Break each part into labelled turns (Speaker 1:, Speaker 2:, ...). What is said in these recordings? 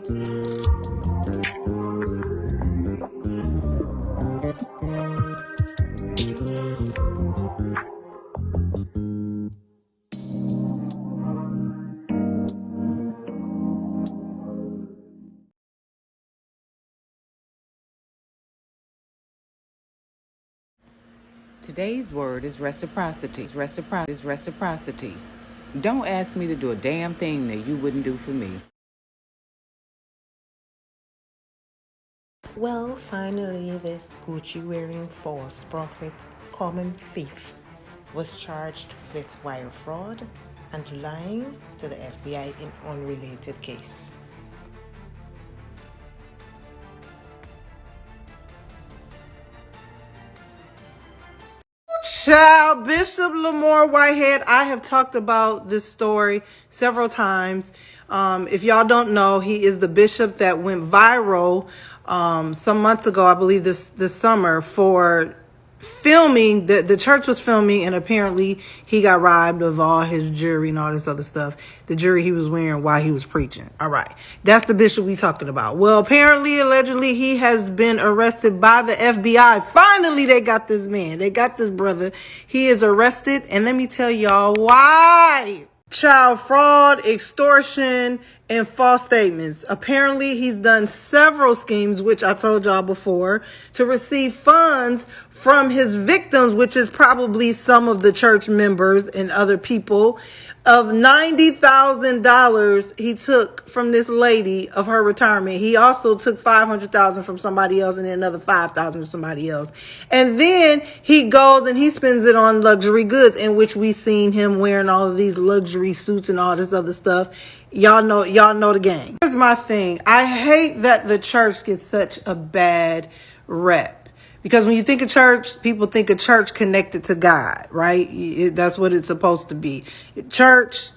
Speaker 1: Today's word is reciprocity. Reciprocity. Don't ask me to do a damn thing that you wouldn't do for me.
Speaker 2: Well, finally, this Gucci-wearing false prophet, common thief, was charged with wire fraud and lying to the FBI in unrelated case.
Speaker 3: Child, Bishop Lamor Whitehead, I have talked about this story several times. If y'all don't know, he is the bishop that went viral some months ago, I believe this summer, for filming. The church was filming, and apparently he got robbed of all his jewelry and all this other stuff. The jewelry he was wearing while he was preaching. All right. That's the bishop we talking about. Well, apparently, allegedly, he has been arrested by the FBI. Finally, they got this man. They got this brother. He is arrested, and let me tell y'all why. Child fraud, extortion, and false statements. Apparently, he's done several schemes, which I told y'all before, to receive funds from his victims, which is probably some of the church members and other people, of $90,000 he took from this lady of her retirement. He also took $500,000 from somebody else and then another $5,000 from somebody else. And then he goes and he spends it on luxury goods, in which we seen him wearing all of these luxury suits and all this other stuff. Y'all know the game. Here's my thing. I hate that the church gets such a bad rep. Because when you think of church, people think of church connected to God, right? That's what it's supposed to be. Church,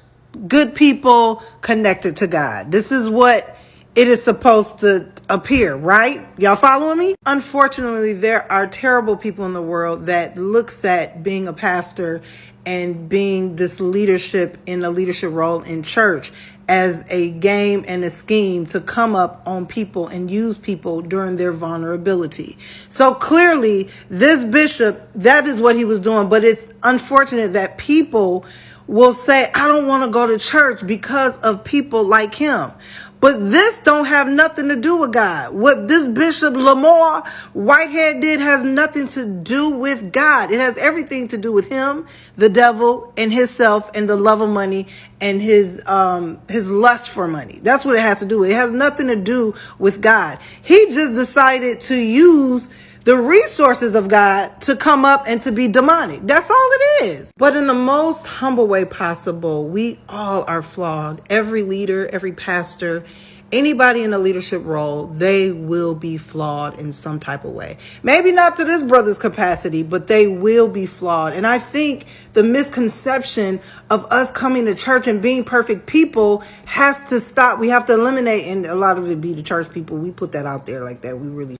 Speaker 3: good people connected to God. This is what it is supposed to appear, right? Y'all following me? Unfortunately, there are terrible people in the world that looks at being a pastor and being this leadership in a leadership role in church as a game and a scheme to come up on people and use people during their vulnerability. So clearly, this bishop, that is what he was doing. But it's unfortunate that people will say, I don't want to go to church because of people like him. But this don't have nothing to do with God. What this Bishop Lamor Whitehead did has nothing to do with God. It has everything to do with him, the devil, and himself, and the love of money, and his lust for money. That's what it has to do with. It has nothing to do with God. He just decided to use the resources of God to come up and to be demonic. That's all it is. But in the most humble way possible, we all are flawed. Every leader, every pastor, anybody in a leadership role, they will be flawed in some type of way. Maybe not to this brother's capacity, but they will be flawed. And I think the misconception of us coming to church and being perfect people has to stop. We have to eliminate, and a lot of it be the church people. We put that out there like that. We really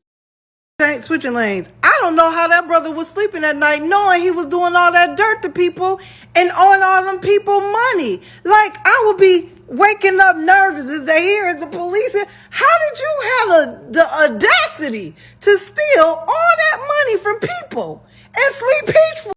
Speaker 3: switching lanes. I don't know how that brother was sleeping at night knowing he was doing all that dirt to people and owing all them people money. Like, I would be waking up nervous as they hear the police. How did you have the audacity to steal all that money from people and sleep peaceful?